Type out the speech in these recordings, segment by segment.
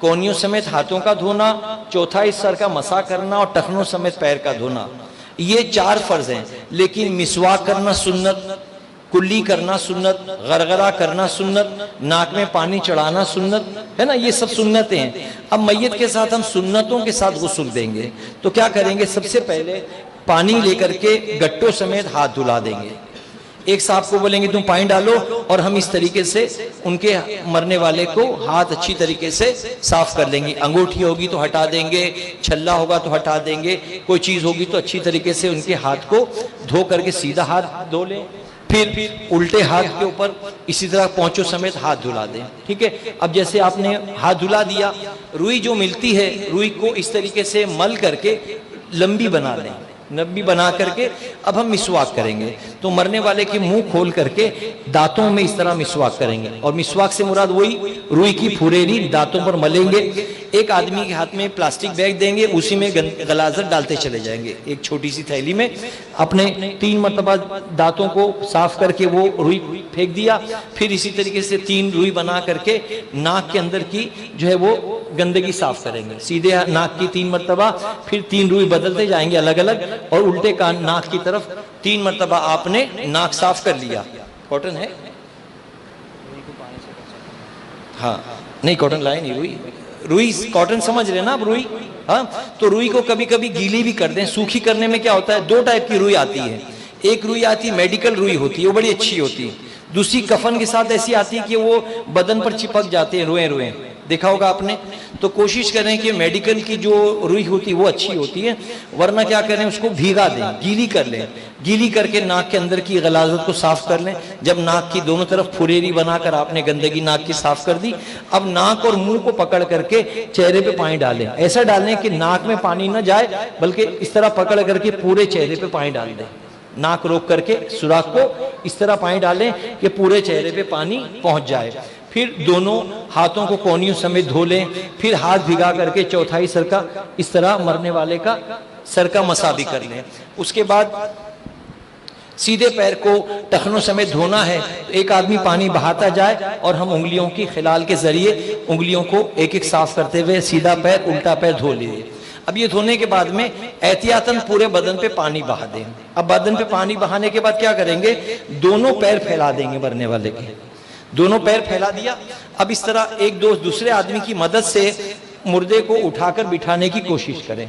کونیوں سمیت ہاتھوں کا دھونا، چوتھا سر کا مسح کرنا اور ٹخنوں سمیت پیر کا دھونا. یہ 4 فرض ہیں. لیکن مسواک کرنا سنت، کلی کرنا سنت، غرغرہ کرنا سنت، ناک میں پانی چڑھانا سنت ہے نا، یہ سب سنتیں ہیں. اب میت کے ساتھ ہم سنتوں کے ساتھ غسل دیں گے تو کیا کریں گے؟ سب سے پہلے پانی لے کر کے گٹوں سمیت ہاتھ دھلا دیں گے. ایک صاحب کو بولیں گے تم پانی ڈالو، اور ہم اس طریقے سے ان کے مرنے والے کو ہاتھ اچھی طریقے سے صاف کر لیں گے. انگوٹھی ہوگی تو ہٹا دیں گے، چھلا ہوگا تو ہٹا دیں گے، کوئی چیز ہوگی تو اچھی طریقے سے ان کے ہاتھ کو دھو کر کے سیدھا ہاتھ دھو لیں. پھر الٹے ہاتھ کے اوپر اسی طرح پونچھوں سمیت ہاتھ دھلا دیں. ٹھیک ہے. اب جیسے آپ نے ہاتھ دھلا دیا، روئی جو ملتی ہے روئی کو اس طریقے سے مل کر کے لمبی بنا لیں، لمبی بنا کر کے اب ہم مسواک کریں گے. تو مرنے والے کے منہ کھول کر کے دانتوں میں اس طرح مسواک کریں گے. اور مسواک سے مراد وہی روئی کی پھریری دانتوں پر ملیں گے. ایک آدمی کے ہاتھ میں پلاسٹک بیگ دیں گے، اسی میں غلاظت ڈالتے چلے جائیں گے ایک چھوٹی سی تھیلی میں. اپنے 3 مرتبہ دانتوں کو صاف کر کے وہ روئی پھینک دیا. پھر اسی طریقے سے 3 روئی بنا کر کے ناک کے اندر کی جو ہے وہ گندگی صاف کریں گے. سیدھے ناک کی 3 مرتبہ، پھر 3 روئی بدلتے جائیں گے الگ الگ، اور الٹے کان ناک کی طرف 3 مرتبہ آپ نے ناک صاف کر لیا. کاٹن ہے؟ ہاں نہیں کاٹن لائے نہیں. روئی کاٹن سمجھ رہے نا آپ؟ روئی، ہاں. تو روئی کو کبھی کبھی گیلی بھی کر دیں. سوکھی کرنے میں کیا ہوتا ہے، 2 ٹائپ کی روئی آتی ہے. ایک روئی آتی ہے میڈیکل روئی ہوتی ہے، وہ بڑی اچھی ہوتی ہے. دوسری کفن کے ساتھ ایسی آتی ہے کہ وہ بدن پر چپک جاتے ہیں، روئیں روئیں، دیکھا ہوگا آپ نے. تو کوشش کریں کہ میڈیکل کی جو روئی ہوتی ہے وہ اچھی ہوتی ہے. ورنہ کیا کریں، اس کو بھیگا دیں، گیلی کر لیں. گیلی کر کے ناک کے اندر کی غلاظت کو صاف کر لیں. جب ناک کی دونوں طرف پھریری بنا کر آپ نے گندگی ناک کی صاف کر دی، اب ناک اور منہ کو پکڑ کر کے چہرے پہ پانی ڈالیں. ایسا ڈالیں کہ ناک میں پانی نہ جائے، بلکہ اس طرح پکڑ کر کے پورے چہرے پہ پانی ڈال دیں. ناک روک کر کے سوراخ کو اس طرح پانی ڈالیں کہ پورے چہرے پہ پانی پہنچ جائے. پھر دونوں ہاتھوں کو کونیوں سمیت دھو لیں. پھر ہاتھ بھگا کر کے چوتھائی سر کا اس طرح مرنے والے کا سر کا مسح بھی کر لیں. اس کے بعد سیدھے پیر کو ٹخنوں سمیت دھونا ہے. ایک آدمی پانی بہاتا جائے اور ہم انگلیوں کی خلال کے ذریعے انگلیوں کو ایک ایک صاف کرتے ہوئے سیدھا پیر الٹا پیر دھو لیجیے. اب یہ دھونے کے بعد میں احتیاطاً پورے بدن پہ پانی بہا دیں. اب بدن پہ پانی بہانے کے بعد کیا کریں گے، دونوں پیر پھیلا دیں گے مرنے والے کے. دونوں پیر پھیلا دیا. اب اس طرح ایک دوسرے آدمی کی مدد سے مردے کو اٹھا کر بٹھانے کی کوشش کریں.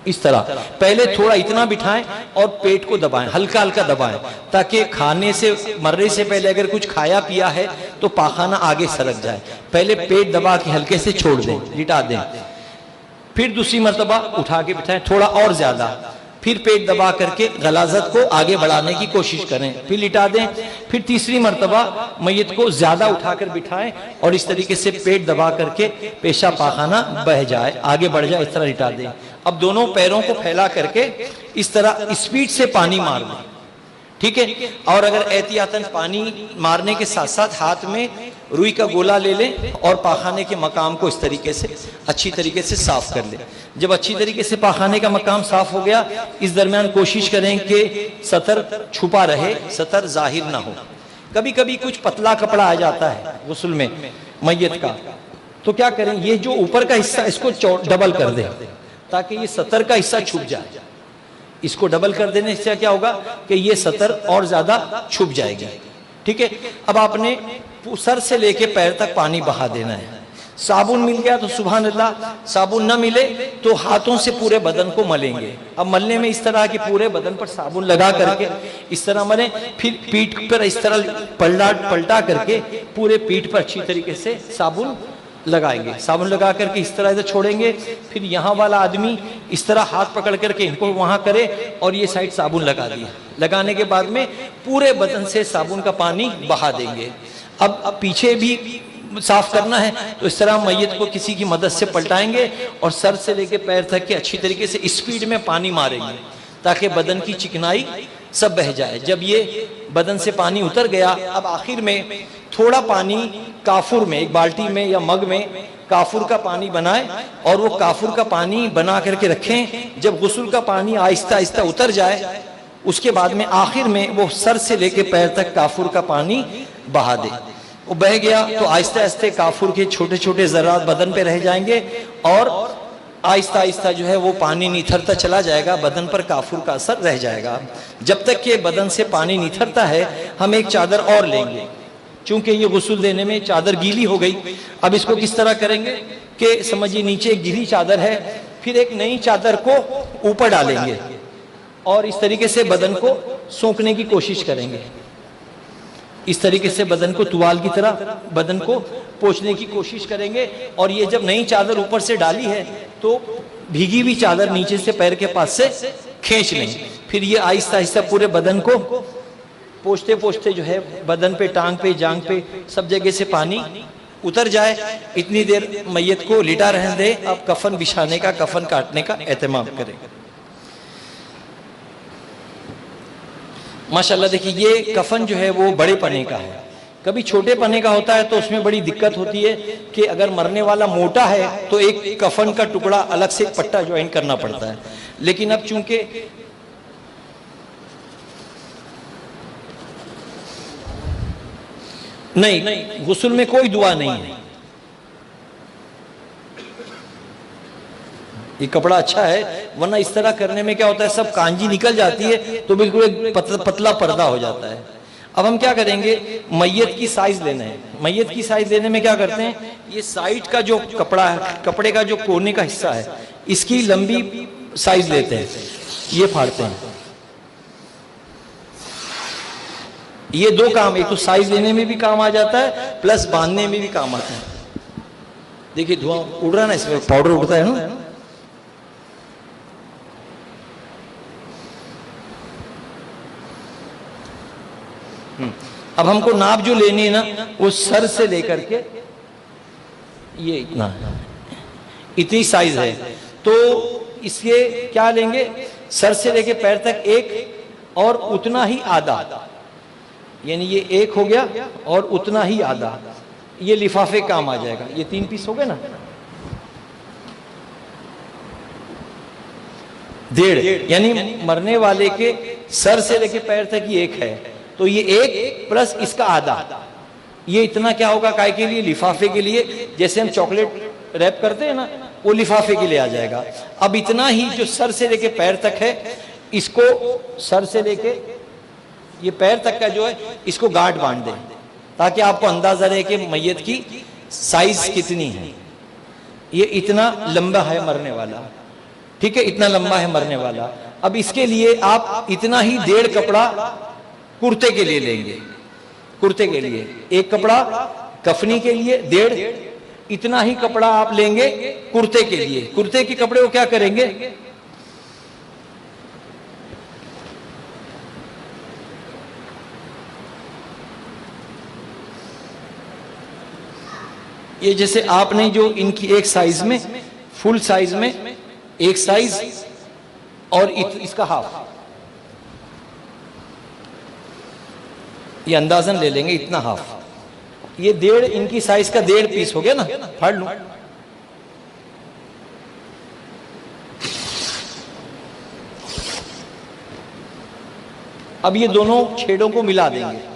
اس طرح پہلے تھوڑا اتنا بٹھائیں اور پیٹ کو دبائیں، ہلکا ہلکا دبائیں، تاکہ کھانے سے مرنے سے پہلے اگر کچھ کھایا پیا ہے تو پاخانہ آگے سرک جائے. پہلے پیٹ دبا کے ہلکے سے چھوڑ دیں، لٹا دیں. پھر دوسری مرتبہ اٹھا کے بٹھائیں تھوڑا اور زیادہ. پھر پیٹ دبا کر کے غلاظت کو آگے بڑھانے کی کوشش کریں، پھر لٹا دیں. پھر تیسری مرتبہ میت کو زیادہ اٹھا کر بٹھائیں اور اس طریقے سے پیٹ دبا کر کے پیشاب پاخانہ بہہ جائے، آگے بڑھ جائے، اس طرح لٹا دیں. اب دونوں پیروں کو پھیلا کر کے اس طرح اسپیڈ سے پانی مار دیں. ٹھیک ہے. اور اگر احتیاطاً پانی مارنے کے ساتھ ساتھ ہاتھ میں روئی کا گولا لے لیں اور پاخانے کے مقام کو اس طریقے سے اچھی طریقے سے صاف کر لیں. جب اچھی طریقے سے پاخانے کا مقام صاف ہو گیا، اس درمیان کوشش کریں کہ سطر چھپا رہے، سطر ظاہر نہ ہو. کبھی کبھی کچھ پتلا کپڑا آ جاتا ہے غسل میں میت کا، تو کیا کریں، یہ جو اوپر کا حصہ اس کو ڈبل کر دیں تاکہ یہ سطر کا حصہ چھپ جائے. اس کو ڈبل کر دینے سے کیا ہوگا کہ یہ سطر اور زیادہ چھپ جائے گی. ٹھیک ہے. اب آپ نے سر سے لے کے پیر تک پانی بہا دینا ہے. صابن مل گیا تو سبحان اللہ، صابن نہ ملے تو ہاتھوں سے پورے بدن کو ملیں گے. اب ملنے میں اس طرح کہ پورے بدن پر صابن لگا کر کے اس طرح ملیں. پھر پیٹھ پر اس طرح پلٹا کر کے پورے پیٹھ پر اچھی طریقے سے صابن لگائیں گے. صابن لگا کر کے اس طرح سے چھوڑیں گے. پھر یہاں والا آدمی اس طرح ہاتھ پکڑ کر کے ان کو وہاں کرے اور یہ سائڈ صابن لگا دیا. لگانے کے بعد میں پورے بدن سے صابن کا پانی بہا دیں گے. اب پیچھے بھی صاف کرنا ہے تو اس طرح میت کو کسی کی مدد سے پلٹائیں گے اور سر سے لے کے پیر تک کے اچھی طریقے سے اسپیڈ میں پانی ماریں گے تاکہ بدن کی چکنائی سب بہہ جائے. جب یہ بدن سے پانی اتر گیا، اب آخر میں تھوڑا پانی کافور میں، ایک بالٹی میں یا مگ میں کافور کا پانی بنائیں اور وہ کافور کا پانی بنا کر کے رکھیں. جب غسل کا پانی آہستہ آہستہ اتر جائے، اس کے بعد میں آخر میں وہ سر سے لے کے پیر تک کافور کا پانی بہا دیں. وہ بہ گیا تو آہستہ آہستہ کافور کے چھوٹے چھوٹے ذرات بدن پہ رہ جائیں گے اور آہستہ آہستہ جو ہے وہ پانی نتھرتا چلا جائے گا، بدن پر کافور کا اثر رہ جائے گا۔ جب تک کہ بدن سے پانی نتھرتا ہے ہم ایک چادر اور لیں گے، چونکہ یہ غسل دینے میں چادر گیلی ہو گئی۔ اب اس کو کس طرح کریں گے کہ سمجھیے نیچے ایک گیلی چادر ہے، پھر ایک نئی چادر کو اوپر ڈالیں گے اور اس طریقے سے بدن کو سونکنے کی کوشش کریں گے، اس طریقے سے بدن کو توال کی طرح بدن کو پوچھنے کی کوشش کریں گے۔ اور یہ جب نئی چادر اوپر سے ڈالی ہے تو بھیگی ہوئی چادر نیچے سے پیر کے پاس سے کھینچ لیں، پھر یہ آہستہ آہستہ پورے بدن کو پوچھتے پوچھتے جو ہے بدن پہ، ٹانگ پہ، جانگ پہ سب جگہ سے پانی اتر جائے۔ اتنی دیر میت کو لٹا رہنے دیں، اب کفن بچھانے کا، کفن کاٹنے کا اہتمام کریں۔ ماشاءاللہ دیکھیے یہ کفن جو ہے وہ بڑے پنے کا ہے، کبھی چھوٹے پنے کا ہوتا ہے تو اس میں بڑی دقت ہوتی ہے کہ اگر مرنے والا موٹا ہے تو ایک کفن کا ٹکڑا الگ سے پٹا جوائن کرنا پڑتا ہے، لیکن اب چونکہ نہیں، غسل میں کوئی دعا نہیں ہے، یہ کپڑا اچھا ہے، ورنہ اس طرح کرنے میں کیا ہوتا ہے سب کانجی نکل جاتی ہے تو بالکل ایک پتلا پردہ ہو جاتا ہے۔ اب ہم کیا کریں گے، میت کی سائز لینا ہے۔ میت کی سائز لینے میں کیا کرتے ہیں، یہ سائیڈ کا جو کپڑا ہے، کپڑے کا جو کونے کا حصہ ہے، اس کی لمبی سائز لیتے ہیں، یہ پھاڑتے ہیں۔ یہ دو کام، ایک تو سائز لینے میں بھی کام آ جاتا ہے پلس باندھنے میں بھی کام آتا ہے۔ دیکھیے دھواں اڑ رہا ہے نا، اس میں پاؤڈر اڑتا ہے نا۔ اب ہم کو ناپ جو لینی ہے نا وہ سر سے لے کر کے یہ اتنی سائز ہے، تو اس کے کیا لیں گے، سر سے لے کے پیر تک ایک اور اتنا ہی آدھا، یعنی یہ ایک ہو گیا اور اتنا ہی آدھا، یہ لفافے کام آ جائے گا۔ یہ 3 پیس ہو گئے نا، 1.5، یعنی مرنے والے کے سر سے لے کے پیر تک یہ ایک ہے، تو یہ ایک پلس اس کا آدھا، یہ اتنا کیا ہوگا کائے کے لیے، لفافے کے لیے، جیسے ہم چاکلیٹ ریپ کرتے ہیں نا وہ لفافے کے لیے آ جائے گا۔ اب اتنا ہی جو سر سے لے کے پیر تک ہے، اس کو سر سے لے کے یہ پیر تک کا جو ہے اس کو گاٹھ باندھ دیں تاکہ آپ کو اندازہ رہے کہ میت کی سائز کتنی ہے۔ یہ اتنا لمبا ہے مرنے والا، ٹھیک ہے، اتنا لمبا ہے مرنے والا۔ اب اس کے لیے آپ اتنا ہی 1.5 کپڑا کرتے کے لیے لیں گے، کرتے کے لیے ایک کپڑا، کفنی کے لیے 1.5، اتنا ہی کپڑا آپ لیں گے کرتے کے لیے۔ کرتے کے کپڑے کو کیا کریں گے، یہ جیسے آپ نے جو ان کی ایک سائز میں، فل سائز میں ایک سائز اور اس کا ہاف، یہ اندازن لے لیں گے اتنا ہاف، یہ 1.5 ان کی سائز کا 1.5 پیس ہو گیا نا، پھاڑ لوں۔ اب یہ دونوں چھیڑوں کو ملا دیں گے،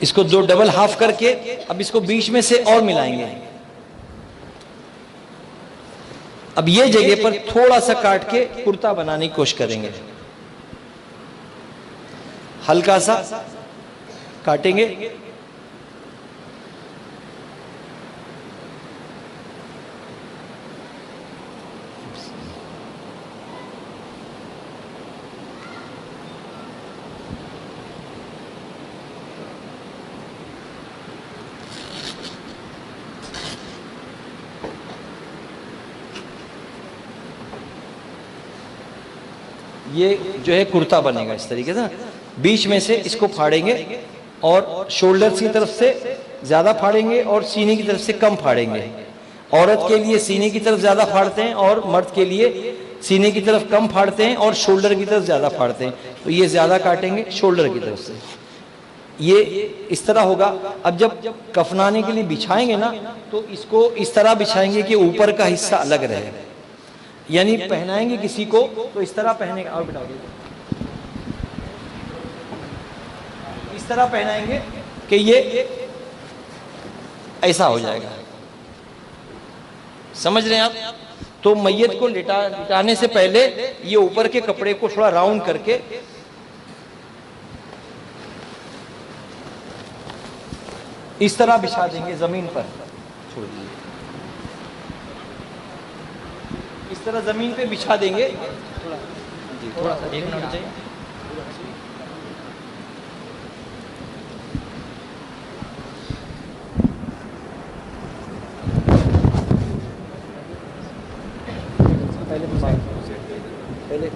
اس کو 2 ڈبل ہاف کر کے اب اس کو بیچ میں سے اور ملائیں گے۔ اب یہ جگہ پر تھوڑا سا کاٹ کے کرتا بنانے کی کوشش کریں گے، ہلکا سا کاٹیں گے۔ یہ جو ہے کرتا بنے گا اس طریقے سے، بیچ میں سے اس کو پھاڑیں گے اور شولڈر کی طرف سے زیادہ پھاڑیں گے اور سینے کی طرف سے کم پھاڑیں گے۔ عورت کے لیے سینے کی طرف زیادہ پھاڑتے ہیں اور مرد کے لیے سینے کی طرف کم پھاڑتے ہیں اور شولڈر کی طرف زیادہ پھاڑتے ہیں، تو یہ زیادہ کاٹیں گے شولڈر کی طرف سے۔ یہ اس طرح ہوگا. اب جب کفنانے کے لیے بچھائیں گے نا تو اس کو اس طرح بچھائیں گے کہ اوپر کا حصہ الگ رہے. یعنی پہنائیں گے کسی کو تو اس طرح پہنے گا, اور بٹھا دیں, اس طرح پہنائیں گے کہ یہ ایسا ہو جائے گا. سمجھ رہے ہیں آپ؟ تو میت کو لٹانے سے پہلے یہ اوپر کے کپڑے کو تھوڑا راؤنڈ کر کے اس طرح بچھا دیں گے زمین پر. چھوڑ دیجیے, اس طرح زمین پہ بچھا دیں گے. تھوڑا سا 1 منٹ چاہیے.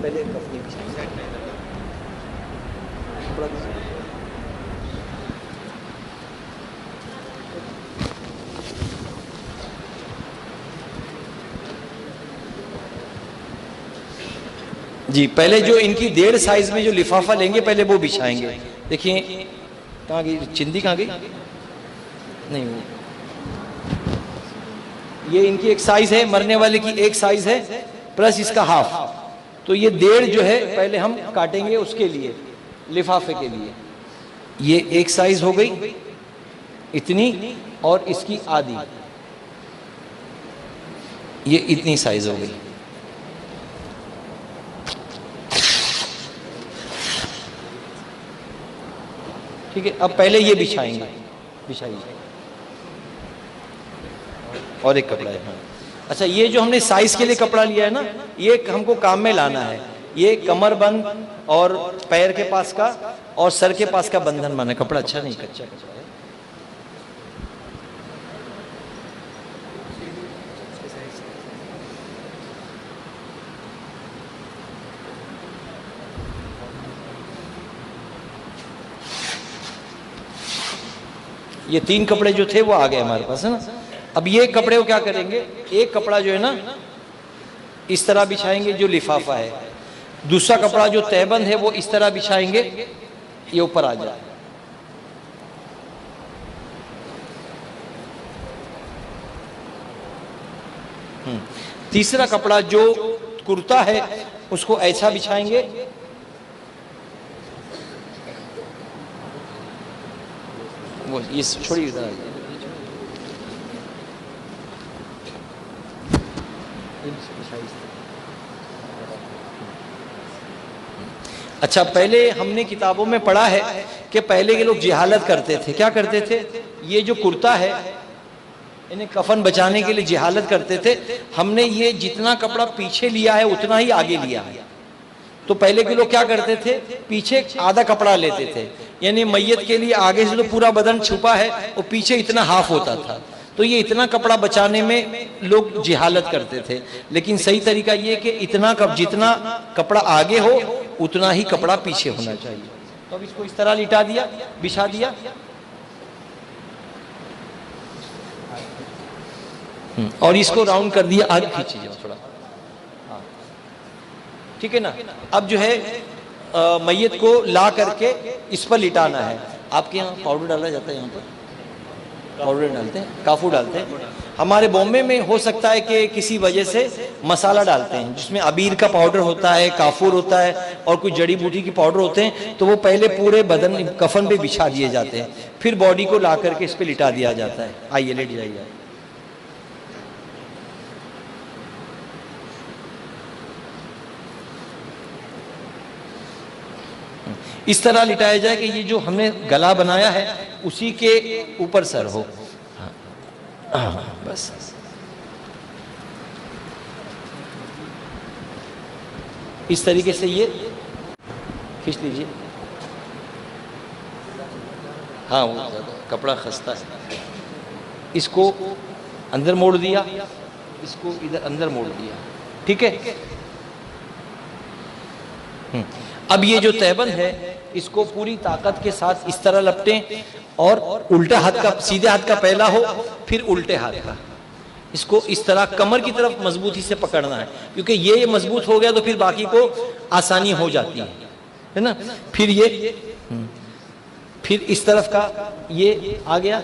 پہلے کفنی جی, پہلے جو ان کی 1.5 سائز میں جو لفافہ لیں گے پہلے وہ بچھائیں گے. دیکھیں کہاں گئی چندی, کہاں گئی؟ نہیں, یہ ان کی ایک سائز ہے, مرنے والے کی ایک سائز ہے پلس اس کا ہاف. تو یہ 1.5 جو ہے پہلے ہم کاٹیں گے اس کے لیے, لفافے کے لیے. یہ ایک سائز ہو گئی اتنی, اور اس کی آدھی, یہ اتنی سائز ہو گئی. ٹھیک ہے, اب پہلے یہ بچھائیں گے. بچھائیے. اور ایک کپڑا ہے. اچھا, یہ جو ہم نے سائز کے لیے کپڑا لیا ہے نا, یہ ہم کو کام میں لانا ہے. یہ کمر بند اور پیر کے پاس کا اور سر کے پاس کا بندھن بنا. کپڑا اچھا نہیں, کچا کچا ہے. یہ 3 کپڑے جو تھے وہ آ گئے ہمارے پاس, ہے نا. اب یہ کپڑے کو کیا کریں گے, ایک کپڑا جو ہے نا اس طرح بچھائیں گے جو لفافہ ہے. دوسرا کپڑا جو تہبند ہے وہ اس طرح بچھائیں گے, یہ اوپر آ جائے. تیسرا کپڑا جو کرتا ہے اس کو ایسا بچھائیں گے. وہ یہ چھوڑی ادھر آئیے. اچھا, پہلے ہم نے کتابوں میں پڑھا ہے کہ پہلے کے لوگ جہالت کرتے تھے. کیا کرتے تھے؟ یہ جو کرتا ہے انہیں کفن بچانے کے لیے جہالت کرتے تھے. ہم نے یہ جتنا کپڑا پیچھے لیا ہے اتنا ہی آگے لیا ہے. تو پہلے کے لوگ کیا کرتے تھے, پیچھے آدھا کپڑا لیتے تھے. یعنی میت کے لیے آگے سے تو پورا بدن چھپا ہے اور پیچھے اتنا ہاف ہوتا تھا. تو یہ اتنا کپڑا بچانے میں لوگ جہالت کرتے تھے. لیکن صحیح طریقہ یہ کہ جتنا کپڑا آگے ہو اتنا ہی کپڑا پیچھے ہونا چاہیے. تو اب اس کو اس طرح لٹا دیا, بچھا دیا. اور اس کو راؤنڈ کر دیا. آگے کھینچیے تھوڑا, ٹھیک ہے نا. اب جو ہے میت کو لا کر کے اس پر لٹانا ہے. آپ کے یہاں پاؤڈر ڈالا جاتا ہے؟ یہاں پر پاؤڈر ڈالتے ہیں, کافور ڈالتے ہیں. ہمارے بامبے میں ہو سکتا ہے کہ کسی وجہ سے مسالہ ڈالتے ہیں جس میں عبیر کا پاؤڈر ہوتا ہے, کافور ہوتا ہے اور کوئی جڑی بوٹی کی پاؤڈر ہوتے ہیں. تو وہ پہلے پورے بدن کفن پہ بچھا دیے جاتے ہیں, پھر باڈی کو لا کر کے اس پہ لٹا دیا جاتا ہے. آئیے لیٹ جائیے. اس طرح لٹایا جائے کہ یہ جو ہم نے گلا بنایا ہے اسی کے اوپر سر ہو. بس اس طریقے سے یہ کھینچ لیجیے. ہاں, وہ کپڑا خستہ ہے. اس کو اندر موڑ دیا, اس کو ادھر اندر موڑ دیا. ٹھیک ہے. اب یہ جو تہبند ہے اس کو پوری طاقت کے ساتھ اس طرح لپٹیں اور الٹا ہاتھ کا, سیدھے ہاتھ کا پہلا ہو پھر الٹے ہاتھ کا. اس کو اس طرح کمر کی طرف مضبوطی سے پکڑنا ہے, کیونکہ یہ مضبوط ہو گیا تو پھر باقی کو آسانی ہو جاتی ہے نا. پھر اس طرف کا یہ آ گیا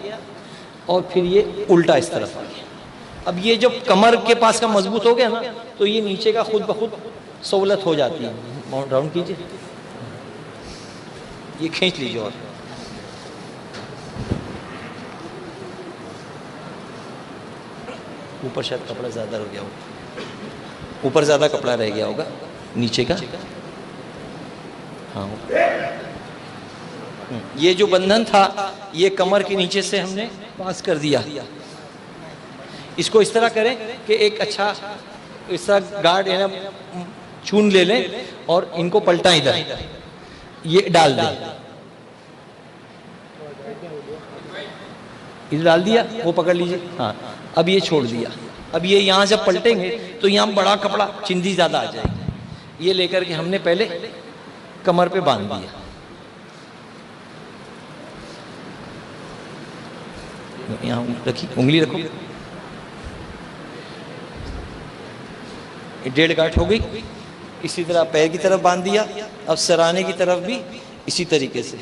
اور پھر یہ الٹا اس طرف آ گیا. اب یہ جب کمر کے پاس کا مضبوط ہو گیا نا تو یہ نیچے کا خود بخود سہولت ہو جاتی ہے. راؤنڈ کیجیے, یہ کھینچ لیجیے اور اوپر شاید کپڑا زیادہ ہو گیا ہوگا, اوپر زیادہ کپڑا رہ گیا ہوگا نیچے کا. ہاں یہ جو بندھن تھا یہ کمر کے نیچے سے ہم نے پاس کر دیا. اس کو اس طرح کریں کہ ایک اچھا اس طرح گارڈ چون لے لیں اور ان کو پلٹائیں ادھر, یہ ڈال دیں, ادھر ڈال دیا, وہ پکڑ لیجئے. ہاں اب یہ چھوڑ دیا. اب یہ یہاں جب پلٹیں گے تو یہاں بڑا کپڑا چندی زیادہ آ جائے گی. یہ لے کر کے ہم نے پہلے کمر پہ باندھ دیا. یہاں رکھی, انگلی رکھو, 1.5 گاٹھ ہو گئی. اسی طرح پیر کی طرف باندھ دیا. اب سرانے کی طرف بھی اسی طریقے سے.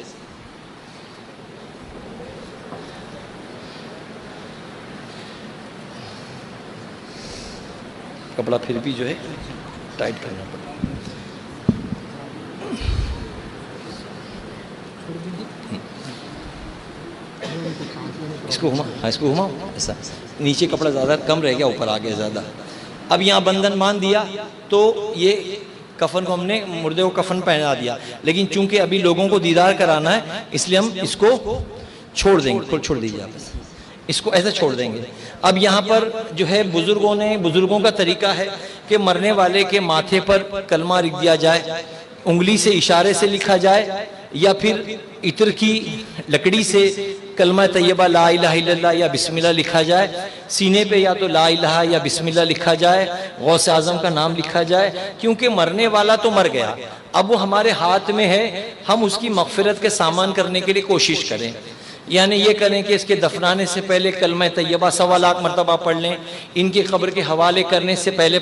کپڑا پھر بھی جو ہے ٹائٹ کرنا پڑتا ہے. اس کو گھماؤ ایسا. نیچے کپڑا زیادہ کم رہ گیا, اوپر آ گیا زیادہ. اب یہاں بندھن باندھ دیا تو یہ کفن کو ہم نے مردے کو کفن پہنا دیا. لیکن چونکہ ابھی لوگوں کو دیدار کرانا ہے اس لیے ہم اس کو چھوڑ دیں گے. چھوڑ دیجیے آپ, اس کو ایسا چھوڑ دیں گے. اب یہاں پر جو ہے بزرگوں کا طریقہ ہے کہ مرنے والے کے ماتھے پر کلمہ لکھ دیا جائے, انگلی سے اشارے سے لکھا جائے, یا پھر عطر کی لکڑی سے کلمہ طیبہ لا الہ الا اللہ یا بسم اللہ لکھا جائے. سینے پہ یا تو لا الہ یا بسم اللہ لکھا جائے, غوث اعظم کا نام لکھا جائے. کیونکہ مرنے والا تو مر گیا, اب وہ ہمارے ہاتھ میں ہے, ہم اس کی مغفرت کے سامان کرنے کے لیے کوشش کریں. یعنی یہ کریں کہ اس کے دفنانے سے پہلے کلمہ طیبہ 1.25 لاکھ مرتبہ پڑھ لیں. ان کی قبر کے حوالے کرنے سے پہلے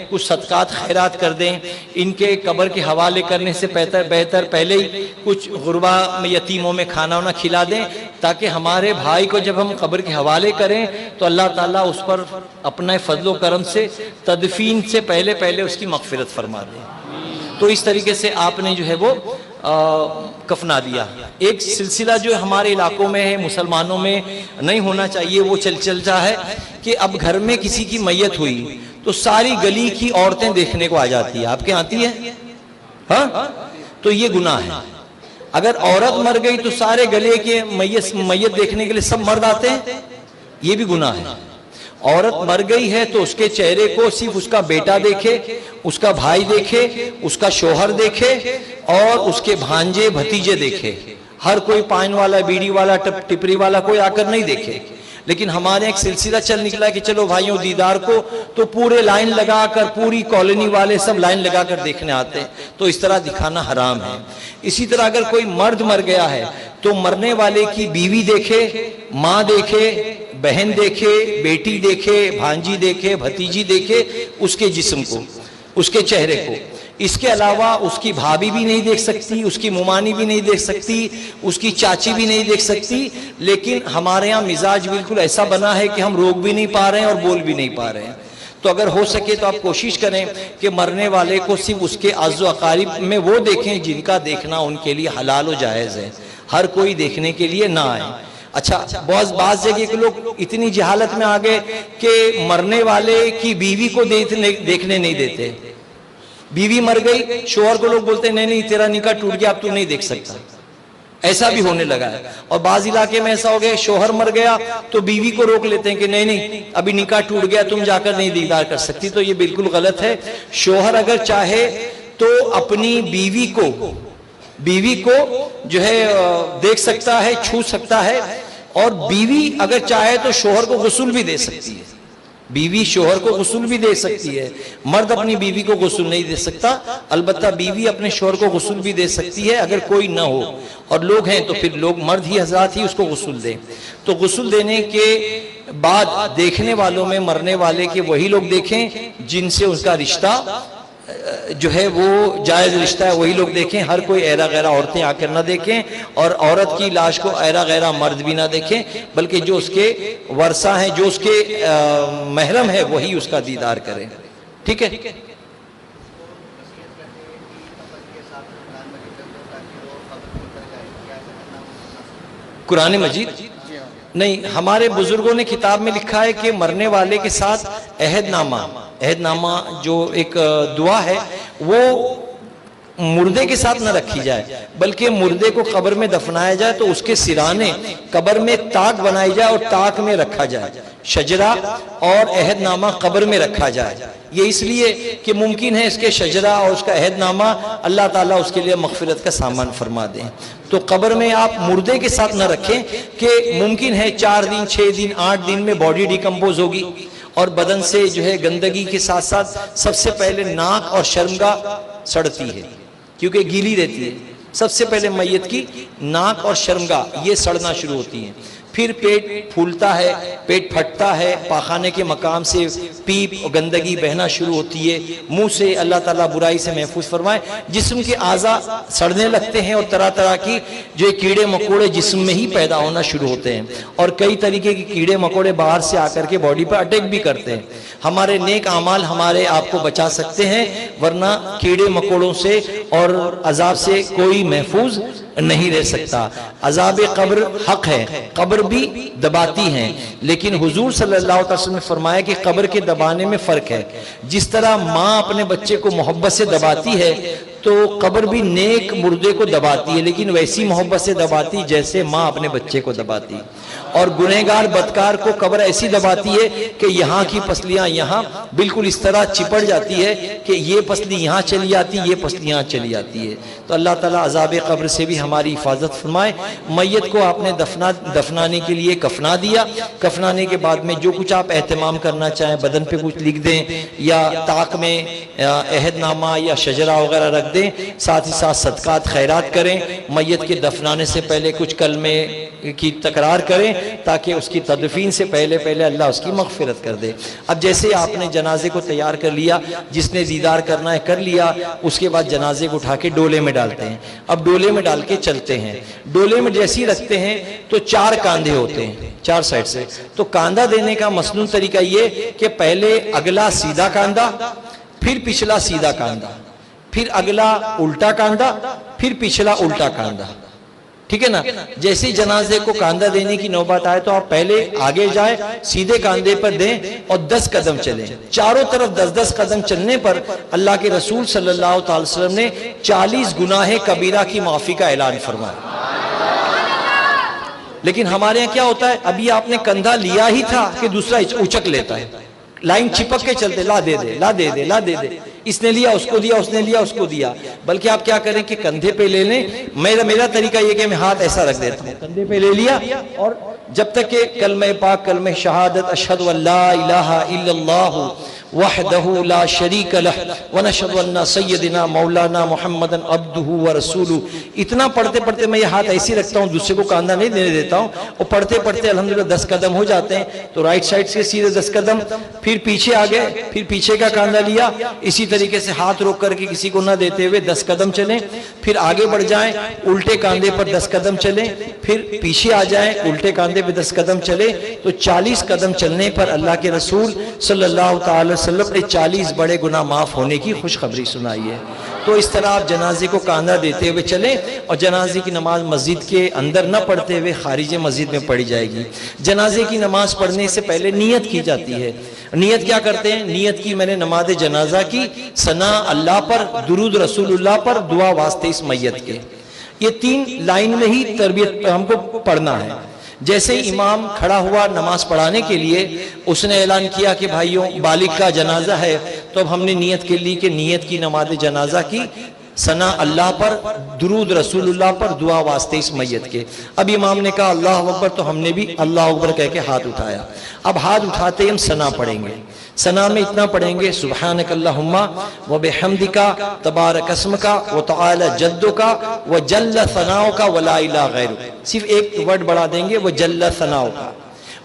کچھ صدقات خیرات کر دیں. ان کے قبر کے حوالے کرنے سے بہتر پہلے ہی کچھ غربا یتیموں میں کھانا وانا کھلا دیں, تاکہ ہمارے بھائی کو جب ہم قبر کے حوالے کریں تو اللہ تعالیٰ اس پر اپنا فضل و کرم سے تدفین سے پہلے اس کی مغفرت فرما دیں. تو اس طریقے سے آپ نے جو ہے وہ کفنا دیا. ایک سلسلہ جو ہمارے علاقوں میں ہے, مسلمانوں میں نہیں ہونا چاہیے, وہ چلتا ہے کہ اب گھر میں کسی کی میت ہوئی تو ساری گلی کی عورتیں دیکھنے کو آ جاتی ہے. آپ کے آتی ہے؟ ہاں, تو یہ گناہ ہے. اگر عورت مر گئی تو سارے گلے کے میت دیکھنے کے لیے سب مرد آتے ہیں, یہ بھی گناہ ہے. عورت مر گئی ہے تو اس کے چہرے کو صرف اس کا بیٹا دیکھے, اس کا بھائی دیکھے, اس کا شوہر دیکھے اور اس کے بھانجے بھتیجے دیکھے. ہر کوئی پائن والا, بیڑی والا, ٹپری والا کوئی آ کر نہیں دیکھے. لیکن ہمارے ایک سلسلہ چل نکلا کہ چلو بھائیوں دیدار کو تو پورے لائن لگا کر, پوری کالونی والے سب لائن لگا کر دیکھنے آتے ہیں. تو اس طرح دکھانا حرام ہے. اسی طرح اگر کوئی مرد مر گیا ہے تو مرنے والے کی بیوی دیکھے, ماں دیکھے, بہن دیکھے, بیٹی دیکھے, بھانجی دیکھے, بھتیجی دیکھے اس کے جسم کو, اس کے چہرے کو. اس کے علاوہ اس کی بھابھی بھی نہیں دیکھ سکتی, اس کی ممانی بھی نہیں دیکھ سکتی, اس کی چاچی بھی نہیں دیکھ سکتی. لیکن ہمارے ہاں مزاج بالکل ایسا بنا ہے کہ ہم روک بھی نہیں پا رہے ہیں اور بول بھی نہیں پا رہے ہیں. تو اگر ہو سکے تو آپ کوشش کریں کہ مرنے والے کو صرف اس کے اعز و اقارب میں وہ دیکھیں جن کا دیکھنا ان کے لیے حلال و جائز ہے. ہر کوئی دیکھنے کے لیے نہ آئے. اچھا, بعض جگہ کے لوگ اتنی جہالت میں آ گئے کہ مرنے والے کی بیوی کو دیکھنے نہیں دیتے. بیوی مر گئی, شوہر کو لوگ بولتے ہیں نہیں تیرا نکاح ٹوٹ گیا, اب تو نہیں دیکھ سکتا. ایسا بھی ہونے لگا ہے. اور بعض علاقے میں ایسا ہو گیا, شوہر مر گیا تو بیوی کو روک لیتے ہیں کہ نہیں ابھی نکاح ٹوٹ گیا, تم جا کر نہیں دیدار کر سکتی. تو یہ بالکل غلط ہے. شوہر اگر چاہے تو اپنی بیوی کو جو ہے دیکھ سکتا ہے, چھو سکتا ہے. اور بیوی اگر چاہے تو شوہر کو غسل بھی دے سکتی ہے. بیوی شوہر کو غسل بھی دے سکتی ہے. مرد اپنی بیوی کو غسل نہیں دے سکتا. البتہ بیوی اپنے شوہر کو غسل بھی دے سکتی ہے اگر کوئی نہ ہو, اور لوگ ہیں تو پھر لوگ مرد ہی حضرات ہی اس کو غسل دیں. تو غسل دینے کے بعد دیکھنے والوں میں مرنے والے کے وہی لوگ دیکھیں جن سے اس کا رشتہ جو ہے وہ جائز رشتہ ہے وہی لوگ دیکھیں، ہر کوئی ایرا غیرہ عورتیں آ کر نہ دیکھیں، اور عورت کی لاش کو ایرا غیرہ مرد بھی نہ دیکھیں، بلکہ جو اس کے ورثہ ہیں، جو اس کے محرم ہے، وہی اس کا دیدار کریں. ٹھیک ہے. قرآن مجید نہیں، ہمارے بزرگوں نے کتاب میں لکھا ہے کہ مرنے والے کے ساتھ عہد نامہ جو ایک دعا ہے وہ مردے کے ساتھ نہ رکھی جائے، بلکہ مردے کو قبر میں دفنایا جائے تو اس کے سرانے قبر میں تاک بنائی جائے اور تاک میں رکھا جائے، شجرہ اور عہد نامہ قبر میں رکھا جائے. یہ اس لیے کہ ممکن ہے اس کے شجرہ اور اس کا عہد نامہ اللہ تعالیٰ اس کے لیے مغفرت کا سامان فرما دیں. تو قبر میں آپ مردے کے ساتھ نہ رکھیں کہ ممکن ہے 4 دن 6 دن 8 دن میں باڈی ڈیکمپوز ہوگی اور بدن سے جو ہے گندگی کے ساتھ ساتھ سب سے پہلے ناک اور شرمگاہ سڑتی ہے کیونکہ گیلی رہتی ہے. سب سے پہلے میت کی ناک اور شرمگاہ یہ سڑنا شروع ہوتی ہیں، پھر پیٹ پھولتا ہے، پیٹ پھٹتا ہے، پاخانے کے مقام سے پیپ اور گندگی بہنا شروع ہوتی ہے، منہ سے اللہ تعالیٰ برائی سے محفوظ فرمائے. جسم کے اعضاء سڑنے لگتے ہیں اور طرح طرح کی جو کیڑے مکوڑے جسم میں ہی پیدا ہونا شروع ہوتے ہیں، اور کئی طریقے کے کیڑے مکوڑے باہر سے آ کر کے باڈی پر اٹیک بھی کرتے ہیں. ہمارے نیک اعمال ہمارے آپ کو بچا سکتے ہیں، ورنہ کیڑے مکوڑوں سے اور عذاب سے کوئی محفوظ نہیں رہ سکتا. عذاب قبر حق ہے، قبر بھی دباتی ہیں، لیکن حضور صلی اللہ علیہ وسلم نے فرمایا کہ قبر کے دبانے میں فرق ہے. جس طرح ماں اپنے بچے کو محبت سے دباتی ہے تو قبر بھی نیک مردے کو دباتی ہے، لیکن ویسی محبت سے دباتی جیسے ماں اپنے بچے کو دباتی. اور گنہگار بدکار کو قبر ایسی دباتی ہے کہ یہاں کی پسلیاں یہاں بالکل اس طرح چپڑ جاتی ہے کہ یہ پسلی یہاں چلی جاتی، یہ پسلی یہاں چلی جاتی ہے. تو اللہ تعالیٰ عذاب قبر سے بھی ہماری حفاظت فرمائے. میت کو آپ نے دفنانے کے لیے کفنا دیا، کفنانے کے بعد میں جو کچھ آپ اہتمام کرنا چاہیں، بدن پہ کچھ لکھ دیں یا طاق میں عہد نامہ یا شجرہ وغیرہ رکھ دیں، ساتھ ہی ساتھ صدقات خیرات کریں. میت کے دفنانے سے پہلے کچھ کلمے کی تکرار کریں تاکہ اس کی تدفین سے پہلے اللہ اس کی مغفرت کر دے. اب جیسے آپ نے جنازے کو تیار کر لیا، جس نے دیدار کرنا ہے کر لیا، اس کے بعد جنازے کو اٹھا کے ڈولے میں ڈالتے ہیں. اب ڈولے میں ڈال کے چلتے ہیں. ڈولے میں جیسے ہی رکھتے ہیں تو 4 کاندھے ہوتے ہیں 4 سائڈ سے. تو کاندھا دینے کا مسنون طریقہ یہ کہ پہلے اگلا سیدھا کاندھا، پھر پچھلا سیدھا کاندھا، پھر اگلا الٹا کاندھا، پھر پچھلا الٹا کاندھا. ٹھیک ہے نا. جیسے جنازے کو کاندھا دینے کی نوبت آئے تو آپ پہلے آگے جائیں، سیدھے کاندھے پر دیں اور 10 قدم چلیں. چاروں طرف 10 قدم چلنے پر اللہ کے رسول صلی اللہ علیہ وسلم نے 40 گناہ کبیرہ کی معافی کا اعلان فرمایا. لیکن ہمارے یہاں کیا ہوتا ہے، ابھی آپ نے کندھا لیا ہی تھا کہ دوسرا اچک لیتا ہے، لائن چپک کے چلتے، لا دے دے لا دے دے لا دے دے، اس نے لیا اس کو دیا، اس نے لیا اس کو دیا. بلکہ آپ کیا کریں کہ کندھے پہ لے لیں. میرا طریقہ یہ کہ میں ہاتھ ایسا رکھ دیتا ہوں، کندھے پہ لے لیا، اور جب تک کہ کلمہ پاک کلمہ شہادت اشہد ان لا الہ الا اللہ وحدہ لا شریک لہ ونشہد ان سیدنا مولانا محمدن عبدہ ورسولہ، اتنا پڑھتے پڑھتے میں یہ ہاتھ ایسی رکھتا ہوں، دوسرے کو کاندھا نہیں دینے دیتا ہوں. اور پڑھتے پڑھتے الحمدللہ 10 قدم ہو جاتے ہیں. تو رائٹ سائڈ سے سیدھے 10 قدم، پھر پیچھے آگے، پھر پیچھے کا کاندھا لیا. اسی طریقے سے ہاتھ روک کر کے کسی کو نہ دیتے ہوئے 10 قدم چلیں. پھر آگے بڑھ جائیں، الٹے کاندھے پر 10 قدم چلیں. پھر پیچھے آ جائیں، الٹے کاندھے پہ 10 قدم چلیں. تو 40 قدم چلنے پر اللہ کے رسول صلی اللہ تعالی وسلم نے 40 بڑے گناہ معاف ہونے کی خوشخبری سنائی ہے. تو اس طرح آپ جنازے کو کاندھا دیتے ہوئے چلیں. اور جنازے کی نماز مسجد کے اندر نہ پڑھتے ہوئے خارج مسجد میں پڑھی جائے گی. جنازے کی نماز پڑھنے سے پہلے نیت کی جاتی ہے. نیت کیا کرتے ہیں؟ نیت کی میں نے نماز جنازہ کی، ثنا اللہ پر، درود رسول اللہ پر، دعا واسطے اس میت کے. یہ 3 لائن میں ہی تربیت ہم کو پڑھنا ہے. جیسے امام کھڑا ہوا نماز پڑھانے کے لیے، اس نے اعلان کیا کہ بھائیوں بالغ کا جنازہ ہے، تو اب ہم نے نیت کے لی کہ نیت کی نماز جنازہ کی، ثنا اللہ پر، درود رسول اللہ پر، دعا واسطے اس میت کے. اب امام نے کہا اللہ اکبر، تو ہم نے بھی اللہ اکبر کہہ کے ہاتھ اٹھایا. اب ہاتھ اٹھاتے ہی ہم ثنا پڑھیں گے. ثنا میں اتنا پڑھیں گے سبحانک اللہم وبحمدک تبارک اسمک وتعالی جدک وجل ثناؤک ولا الہ غیرک. صرف ایک ورڈ بڑھا دیں گے، وجل ثناؤک.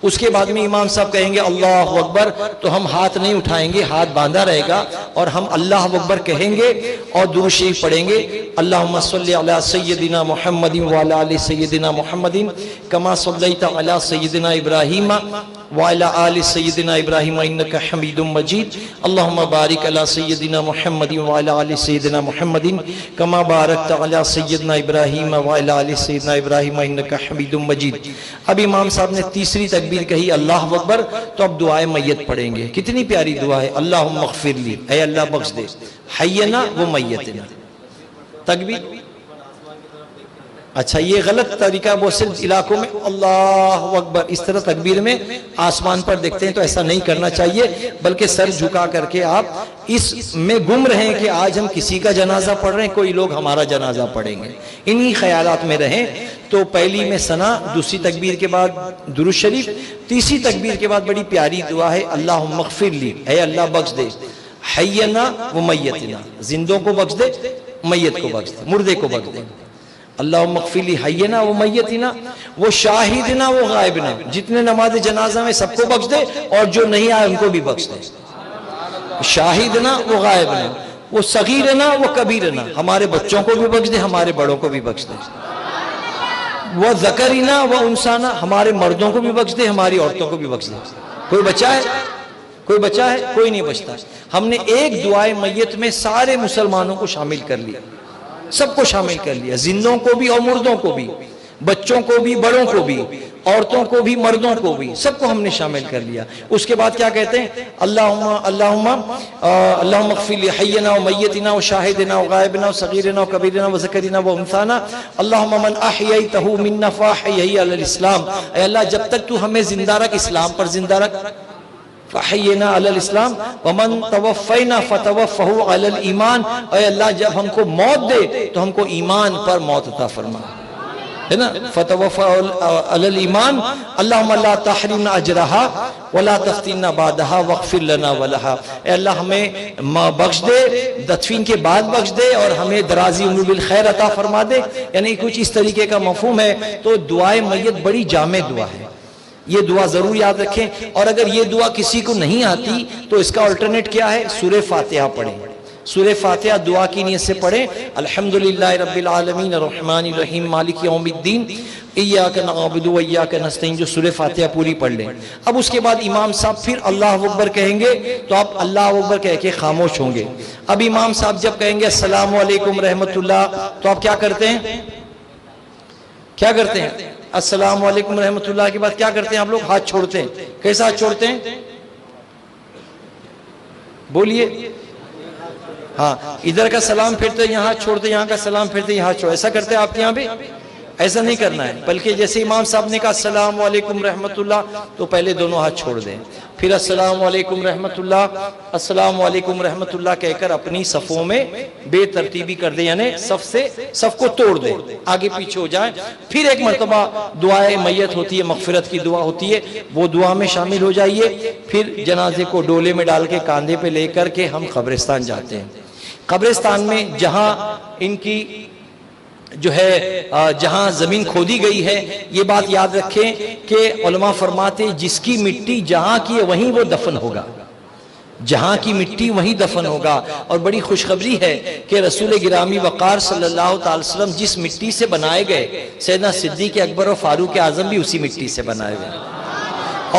اس کے بعد میں امام صاحب کہیں گے اللہ اکبر تو ہم ہاتھ نہیں اٹھائیں گے، ہاتھ باندھا رہے گا اور ہم اللہ اکبر کہیں گے اور درود شریف پڑھیں گے، اللہم صلی علی سیدنا محمد وعلی آل سیدنا محمد کما صلیت علی سیدنا ابراہیم وعلی آل سیدنا ابراہیم انک حمید مجید، اللہم بارک علی سیدنا محمد وعلی آل سیدنا محمد کما بارکت علی سیدنا ابراہیم وعلی آل سیدنا ابراہیم انک حمید مجید۔ اب امام صاحب نے تیسری تکبیر کہی اللہ اکبر، تو اب دعائے میت پڑھیں گے۔ کتنی پیاری دعا ہے، اللہم اغفر لی، اے اللہ بخش دے، حینا و میتنا۔ تکبیر اچھا یہ غلط طریقہ، وہ صرف علاقوں میں اللہ اکبر اس طرح تکبیر میں آسمان پر دیکھتے ہیں، تو ایسا نہیں کرنا چاہیے، بلکہ سر جھکا کر کے آپ اس میں گم رہیں کہ آج ہم کسی کا جنازہ پڑھ رہے ہیں، کوئی لوگ ہمارا جنازہ پڑھیں گے، انہی خیالات میں رہیں۔ تو پہلی میں ثنا، دوسری تکبیر کے بعد درود شریف، تیسری تکبیر کے بعد بڑی پیاری دعا ہے اللہم اغفر لی، اے اللہ بخش دے، حینا و میتنا، زندوں کو بخش دے، میت کو بخش دے، مردے کو بخش دے، اللہم اغفر لی حینا و میتنا و شاہدنا و غائبنا، جتنے نماز جنازہ میں سب کو بخش دے اور جو نہیں آئے ان کو بھی بخش دے، شاہدنا و غائبنا و صغیرنا و کبیرنا، ہمارے بچوں کو بھی بخش دے، ہمارے بڑوں کو بھی بخش دے، وہ ذکرنا و انسانا، ہمارے مردوں کو بھی بخش دے، ہماری عورتوں کو بھی بخش دے۔ کوئی بچا ہے؟ کوئی بچا ہے؟ کوئی نہیں بچتا۔ ہم نے ایک دعائے میت میں سارے مسلمانوں کو شامل کر لیا، سب کو شامل کر لیا، زندوں کو بھی اور مردوں کو بھی، بچوں کو بھی بڑوں کو بھی، عورتوں کو بھی مردوں کو بھی، سب کو ہم نے شامل کر لیا۔ اس کے بعد کیا کہتے ہیں؟ اللہم اغفر لی حینا و میتنا و شاہدنا و غائبنا و صغیرنا و کبیرنا و ذکرنا و انثانا، اللہم من احییتہ منا فاحیہ علی الاسلام، اے اللہ جب تک تو ہمیں زندہ رکھ اسلام پر زندہ رکھ، فحینا علی الاسلام ومن توفینا فتوفہ علی الایمان، اے اللہ جب ہم کو موت دے تو ہم کو ایمان پر موت عطا فرما، ہے نا، فتوفہ علی الایمان، اللہم لا تحرمنا اجرہا ولا تفتنا بعدہا واغفر لنا ولہا، اے اللہ ہمیں بخش دے، دفن کے بعد بخش دے اور ہمیں درازی عمر بالخیر عطا فرما دے، یعنی کچھ اس طریقے کا مفہوم ہے۔ تو دعائے میت بڑی جامع دعا ہے، یہ دعا ضرور یاد رکھیں، اور اگر یہ دعا کسی کو نہیں آتی تو اس کا الٹرنیٹ کیا ہے؟ سورہ فاتحہ پڑھیں، سورہ فاتحہ دعا کی نیت سے پڑھیں، الحمدللہ رب العالمین الرحمن الرحیم مالک یوم الدین ایاک نعبد و ایاک نستعین، جو سورہ فاتحہ پوری پڑھ لیں۔ اب اس کے بعد امام صاحب پھر اللہ اکبر کہیں گے تو آپ اللہ اکبر کہہ کے خاموش ہوں گے۔ اب امام صاحب جب کہیں گے السلام علیکم رحمت اللہ، تو آپ کیا کرتے ہیں؟ کیا کرتے ہیں؟ السلام علیکم رحمت اللہ کے بعد کیا کرتے ہیں آپ لوگ؟ ہاتھ چھوڑتے ہیں۔ کیسا ہاتھ چھوڑتے ہیں؟ بولیے۔ ہاں، ادھر کا سلام پھرتے یہاں ہاتھ چھوڑتے، یہاں کا سلام پھرتے یہاں چھوڑتے، ایسا کرتے ہیں آپ کے یہاں بھی؟ ایسا نہیں کرنا ہے، بلکہ جیسے امام صاحب نے کہا السلام علیکم رحمت اللہ تو پہلے دونوں ہاتھ چھوڑ دیں، پھر السلام علیکم رحمت اللہ، السلام علیکم رحمت اللہ کہہ کر اپنی صفوں میں بے ترتیبی کر دیں، یعنی صف کو توڑ دیں، آگے پیچھے ہو جائیں۔ پھر ایک مرتبہ دعائے میت ہوتی ہے، مغفرت کی دعا ہوتی ہے، وہ دعا میں شامل ہو جائیے۔ پھر جنازے کو ڈولے میں ڈال کے کاندھے پہ لے کر کے ہم قبرستان جاتے ہیں۔ قبرستان میں جہاں ان کی جو ہے جہاں زمین کھودی گئی ہے، یہ بات یاد رکھیں کہ علماء فرماتے جس کی مٹی جہاں کی ہے وہیں وہ دفن ہوگا، جہاں کی مٹی وہیں دفن ہوگا۔ اور بڑی خوشخبری ہے کہ رسول گرامی وقار صلی اللہ تعالی وسلم جس مٹی سے بنائے گئے، سیدنا صدیق اکبر و فاروق اعظم بھی اسی مٹی سے بنائے گئے۔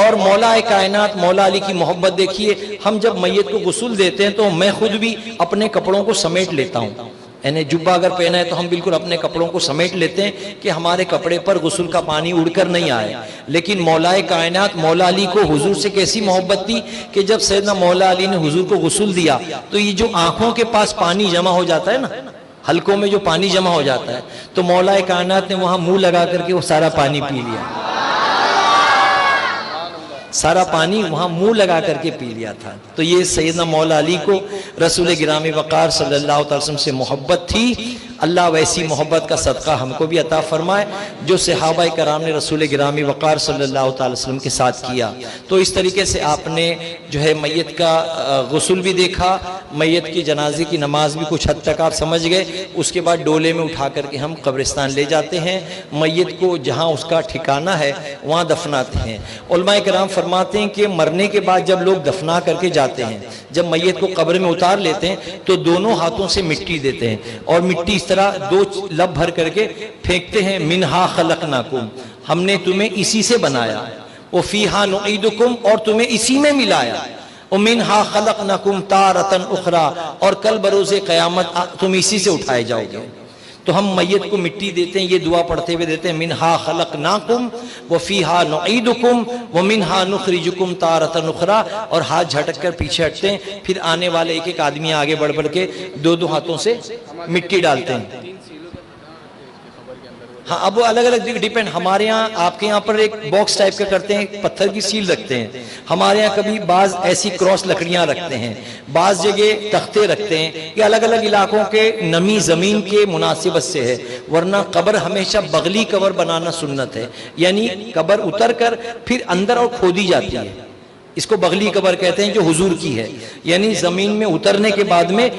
اور مولا کائنات مولا علی کی محبت دیکھیے، ہم جب میت کو غسل دیتے ہیں تو میں خود بھی اپنے کپڑوں کو سمیٹ لیتا ہوں، یعنی جبہ اگر پہنا ہے تو ہم بالکل اپنے کپڑوں کو سمیٹ لیتے ہیں کہ ہمارے کپڑے پر غسل کا پانی اڑ کر نہیں آئے۔ لیکن مولا کائنات مولا علی کو حضور سے کیسی محبت تھی کہ جب سیدنا مولا علی نے حضور کو غسل دیا تو یہ جو آنکھوں کے پاس پانی جمع ہو جاتا ہے نا، حلقوں میں جو پانی جمع ہو جاتا ہے، تو مولا کائنات نے وہاں منہ لگا کر کے وہ سارا پانی پی لیا، سارا پانی وہاں منہ لگا کر کے پی لیا تھا۔ تو یہ سیدنا مولا علی کو رسول گرامی وقار صلی اللہ علیہ وسلم سے محبت تھی۔ اللہ ویسی محبت کا صدقہ ہم کو بھی عطا فرمائے جو صحابہ کرام نے رسول گرامی وقار صلی اللہ علیہ وسلم کے ساتھ کیا۔ تو اس طریقے سے آپ نے جو ہے میت کا غسل بھی دیکھا، میت کی جنازے کی نماز بھی کچھ حد تک آپ سمجھ گئے. اس کے بعد ڈولے میں اٹھا کر کے ہم قبرستان لے جاتے ہیں, میت کو جہاں اس کا ٹھکانہ ہے وہاں دفناتے ہیں. علماء کرام فرماتے ہیں کہ مرنے کے بعد جب لوگ دفنا کر کے جاتے ہیں, جب میت کو قبر میں اتار لیتے ہیں تو دونوں ہاتھوں سے مٹی دیتے ہیں اور مٹی اس طرح 2 لب بھر کر کے پھینکتے ہیں. منہا خلقناکم, ہم نے تمہیں اسی سے بنایا, وفیہا نعیدکم, اور تمہیں اسی میں ملایا, ومنہا خلقناکم تارۃ اخری, اور کل بروز قیامت تم اسی سے اٹھائے جاؤ گے. تو ہم میت کو مٹی دیتے ہیں, یہ دعا پڑھتے ہوئے دیتے ہیں منہا خلقناکم وفیہا نعیدکم ومنہا نخرجکم تارۃ اخری, اور ہاتھ جھٹک کر پیچھے ہٹتے ہیں. پھر آنے والے ایک ایک آدمی آگے بڑھ بڑھ کے 2 ہاتھوں سے مٹی ڈالتے ہیں. ہاں اب وہ الگ الگ ڈیپینڈ, ہمارے ہاں آپ کے یہاں پر ایک باکس ٹائپ کا کرتے ہیں, پتھر کی سیل رکھتے ہیں. ہمارے ہاں کبھی بعض ایسی کراس لکڑیاں رکھتے ہیں, بعض جگہ تختے رکھتے ہیں. یہ الگ الگ علاقوں کے نمی زمین کے مناسبت سے ہے, ورنہ قبر ہمیشہ بغلی قبر بنانا سنت ہے. یعنی قبر اتر کر پھر اندر اور کھودی جاتی ہے, اس کو بغلی قبر کہتے ہیں جو حضور کی ہے. یعنی زمین میں اترنے کے بعد میں